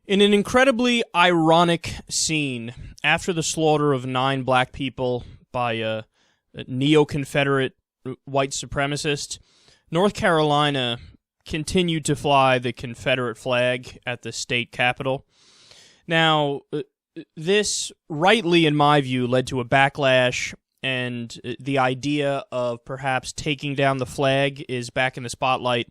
In an incredibly ironic scene, after the slaughter of 9 black people by a neo-Confederate white supremacist, North Carolina continued to fly the Confederate flag at the state capitol. Now, this, rightly in my view, led to a backlash, and the idea of perhaps taking down the flag is back in the spotlight.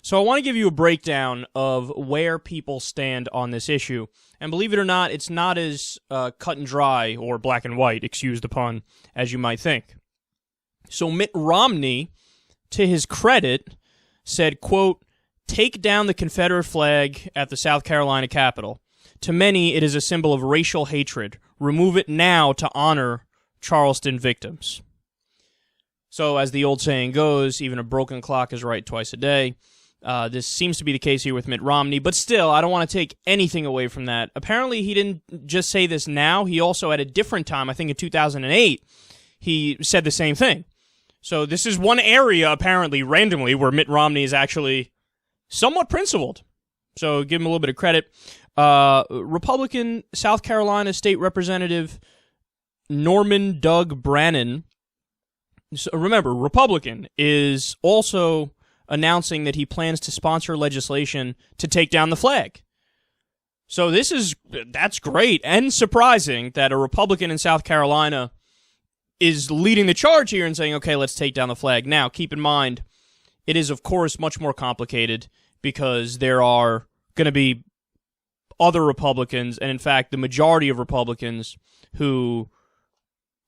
So I want to give you a breakdown of where people stand on this issue. And believe it or not, it's not as cut and dry, or black and white, excuse the pun, as you might think. So Mitt Romney, to his credit, said, quote, "Take down the Confederate flag at the South Carolina Capitol. To many, it is a symbol of racial hatred. Remove it now to honor Charleston victims." So as the old saying goes, even a broken clock is right twice a day. This seems to be the case here with Mitt Romney, but still, I don't want to take anything away from that. Apparently, he didn't just say this now. He also, at a different time, I think in 2008, he said the same thing. So this is one area, apparently, randomly, where Mitt Romney is actually somewhat principled. So give him a little bit of credit. Republican South Carolina State Representative Norman Doug Brannan, so remember, Republican, is also announcing that he plans to sponsor legislation to take down the flag. So that's great and surprising that a Republican in South Carolina is leading the charge here and saying, okay, let's take down the flag. Now, keep in mind, it is, of course, much more complicated because there are going to be other Republicans, and in fact, the majority of Republicans who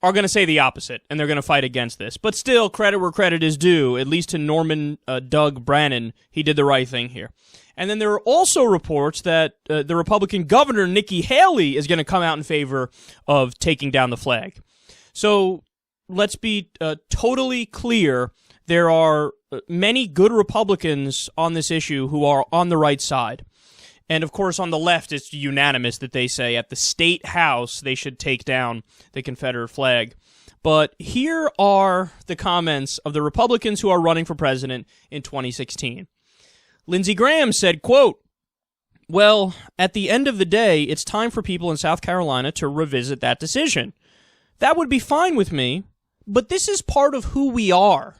are going to say the opposite, and they're going to fight against this. But still, credit where credit is due, at least to Norman Doug Brannan, he did the right thing here. And then there are also reports that the Republican governor, Nikki Haley, is going to come out in favor of taking down the flag. So let's be totally clear. There are many good Republicans on this issue who are on the right side. And, of course, on the left, it's unanimous that they say at the state house they should take down the Confederate flag. But here are the comments of the Republicans who are running for president in 2016. Lindsey Graham said, quote, "Well, at the end of the day, it's time for people in South Carolina to revisit that decision. That would be fine with me, but this is part of who we are."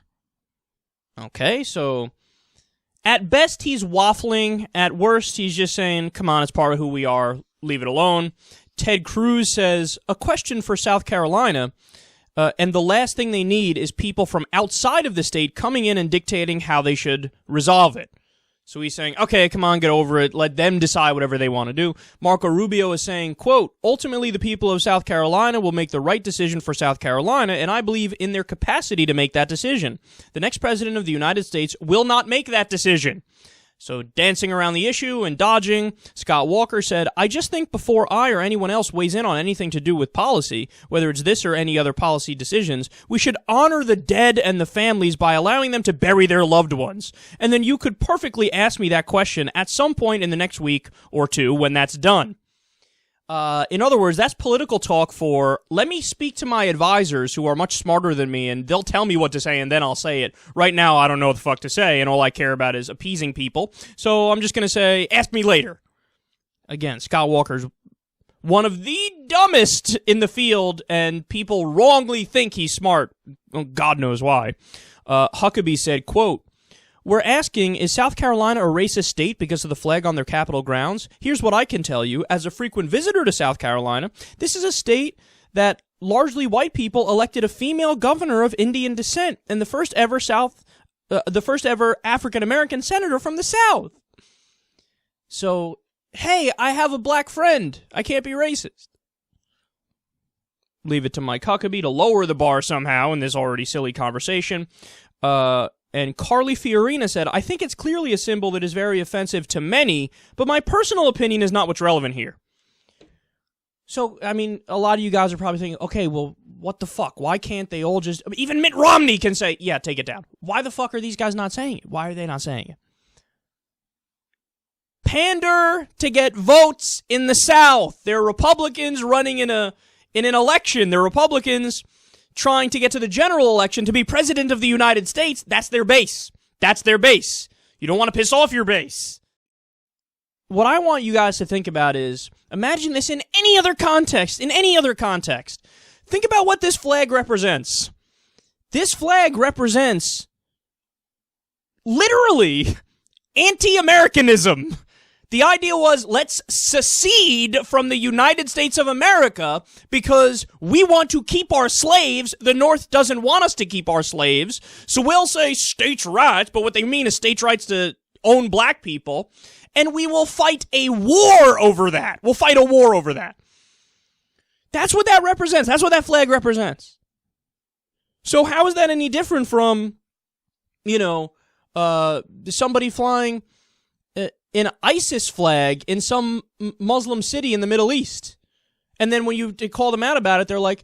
Okay, so at best, he's waffling. At worst, he's just saying, come on, it's part of who we are. Leave it alone. Ted Cruz says, "A question for South Carolina, and the last thing they need is people from outside of the state coming in and dictating how they should resolve it." So he's saying, okay, come on, get over it. Let them decide whatever they want to do. Marco Rubio is saying, quote, "Ultimately, the people of South Carolina will make the right decision for South Carolina, and I believe in their capacity to make that decision. The next president of the United States will not make that decision." So dancing around the issue and dodging, Scott Walker said, "I just think before I or anyone else weighs in on anything to do with policy, whether it's this or any other policy decisions, we should honor the dead and the families by allowing them to bury their loved ones. And then you could perfectly ask me that question at some point in the next week or two when that's done." In other words, that's political talk for, let me speak to my advisors who are much smarter than me, and they'll tell me what to say, and then I'll say it. Right now, I don't know what the fuck to say, and all I care about is appeasing people. So I'm just going to say, ask me later. Again, Scott Walker's one of the dumbest in the field, and people wrongly think he's smart. God knows why. Huckabee said, quote, "We're asking, is South Carolina a racist state because of the flag on their Capitol grounds? Here's what I can tell you. As a frequent visitor to South Carolina, this is a state that largely white people elected a female governor of Indian descent and the first ever African-American senator from the South. So, hey, I have a black friend. I can't be racist." Leave it to Mike Huckabee to lower the bar somehow in this already silly conversation. And Carly Fiorina said, "I think it's clearly a symbol that is very offensive to many, but my personal opinion is not what's relevant here." So, I mean, a lot of you guys are probably thinking, okay, well, what the fuck? Why can't they all just... Even Mitt Romney can say, yeah, take it down. Why the fuck are these guys not saying it? Why are they not saying it? Pander to get votes in the South. They're Republicans running in an election. They're Republicans trying to get to the general election to be president of the United States. That's their base. That's their base. You don't want to piss off your base. what I want you guys to think about is, imagine this in any other context, Think about what this flag represents. This flag represents, literally, anti-Americanism. The idea was, let's secede from the United States of America because we want to keep our slaves. The North doesn't want us to keep our slaves. So we'll say states' rights, but what they mean is states' rights to own black people. And we will fight a war over that. We'll fight a war over that. That's what that represents. That's what that flag represents. So how is that any different from, somebody flying an ISIS flag in some Muslim city in the Middle East? And then when you call them out about it, they're like,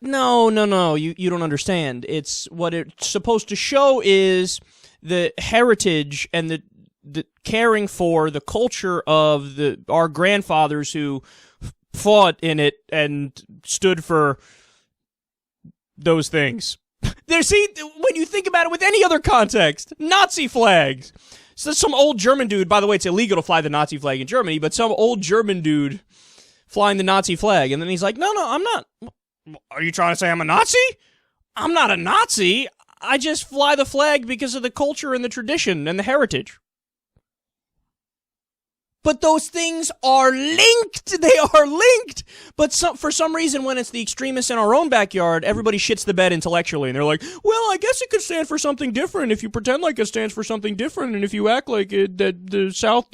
no, you don't understand. What it's supposed to show is the heritage and the caring for the culture of our grandfathers who fought in it and stood for those things. See, when you think about it with any other context, Nazi flags. So some old German dude, by the way, it's illegal to fly the Nazi flag in Germany, but some old German dude flying the Nazi flag, and then he's like, no, I'm not. Are you trying to say I'm a Nazi? I'm not a Nazi. I just fly the flag because of the culture and the tradition and the heritage. But those things are linked. They are linked. But for some reason, when it's the extremists in our own backyard, everybody shits the bed intellectually. And they're like, well, I guess it could stand for something different if you pretend like it stands for something different. And if you act like that the South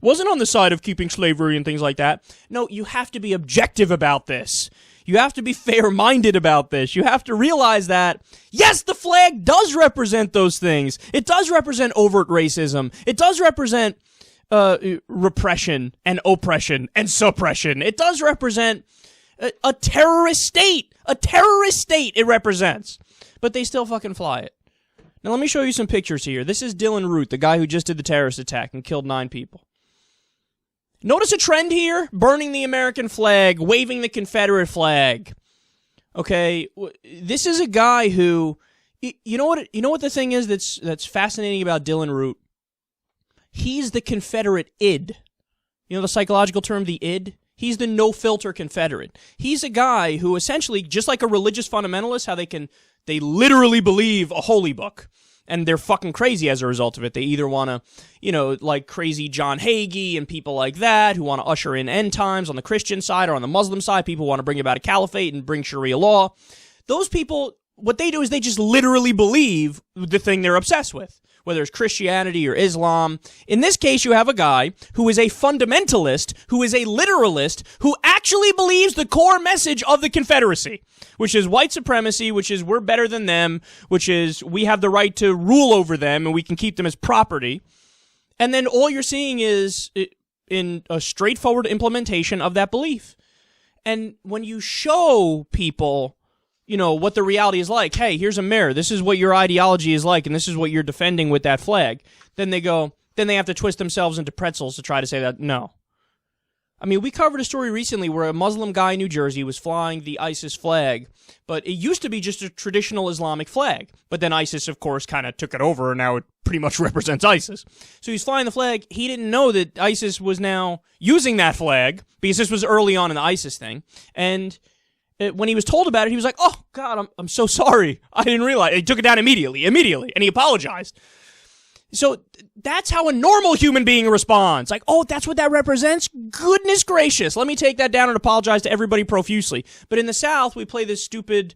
wasn't on the side of keeping slavery and things like that. No, you have to be objective about this. You have to be fair-minded about this. You have to realize that, yes, the flag does represent those things. It does represent overt racism. It does represent repression and oppression and suppression. It does represent a terrorist state. A terrorist state it represents. But they still fucking fly it. Now let me show you some pictures here. This is Dylan Root, the guy who just did the terrorist attack and killed 9 people. Notice a trend here? Burning the American flag, waving the Confederate flag. Okay, this is a guy who, you know what the thing is that's fascinating about Dylan Root? He's the Confederate id. You know the psychological term, the id? He's the no-filter Confederate. He's a guy who essentially, just like a religious fundamentalist, how they literally believe a holy book. And they're fucking crazy as a result of it. They either want to, like crazy John Hagee and people like that who want to usher in end times on the Christian side or on the Muslim side. People want to bring about a caliphate and bring Sharia law. Those people, what they do is they just literally believe the thing they're obsessed with, whether it's Christianity or Islam. In this case, you have a guy who is a fundamentalist, who is a literalist, who actually believes the core message of the Confederacy, which is white supremacy, which is we're better than them, which is we have the right to rule over them and we can keep them as property. And then all you're seeing is in a straightforward implementation of that belief. And when you show people, what the reality is like, hey, here's a mirror, this is what your ideology is like, and this is what you're defending with that flag, then they have to twist themselves into pretzels to try to say that, no. I mean, we covered a story recently where a Muslim guy in New Jersey was flying the ISIS flag, but it used to be just a traditional Islamic flag. But then ISIS, of course, kind of took it over, and now it pretty much represents ISIS. So he's flying the flag. He didn't know that ISIS was now using that flag, because this was early on in the ISIS thing. And when he was told about it, he was like, oh, God, I'm so sorry. I didn't realize. He took it down immediately, and he apologized. So that's how a normal human being responds. Like, oh, that's what that represents? Goodness gracious. Let me take that down and apologize to everybody profusely. But in the South, we play this stupid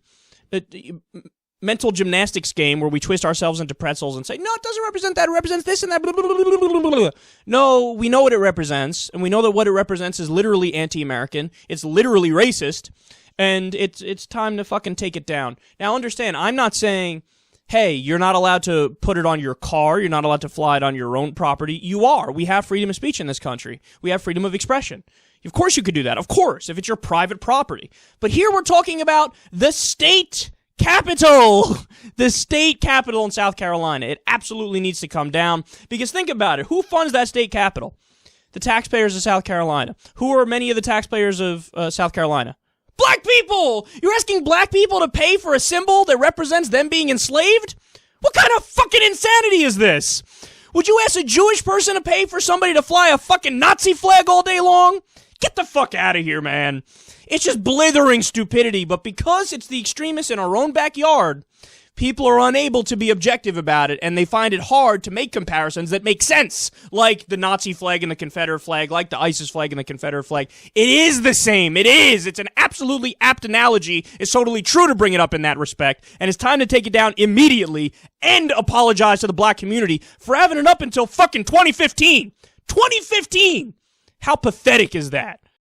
mental gymnastics game where we twist ourselves into pretzels and say, no, it doesn't represent that. It represents this and that. Blah, blah, blah, blah, blah, blah. No, we know what it represents, and we know that what it represents is literally anti-American. It's literally racist, and it's time to fucking take it down. Now, understand, I'm not saying, hey, you're not allowed to put it on your car. You're not allowed to fly it on your own property. You are. We have freedom of speech in this country. We have freedom of expression. Of course you could do that. Of course, if it's your private property. But here we're talking about the state capital. The state capital in South Carolina. It absolutely needs to come down. Because think about it. Who funds that state capital? The taxpayers of South Carolina. Who are many of the taxpayers of South Carolina? Black people! You're asking black people to pay for a symbol that represents them being enslaved? What kind of fucking insanity is this? Would you ask a Jewish person to pay for somebody to fly a fucking Nazi flag all day long? Get the fuck out of here, man. It's just blithering stupidity, but because it's the extremists in our own backyard, people are unable to be objective about it, and they find it hard to make comparisons that make sense, like the Nazi flag and the Confederate flag, like the ISIS flag and the Confederate flag. It is the same. It is. It's an absolutely apt analogy. It's totally true to bring it up in that respect, and it's time to take it down immediately and apologize to the black community for having it up until fucking 2015. 2015! How pathetic is that?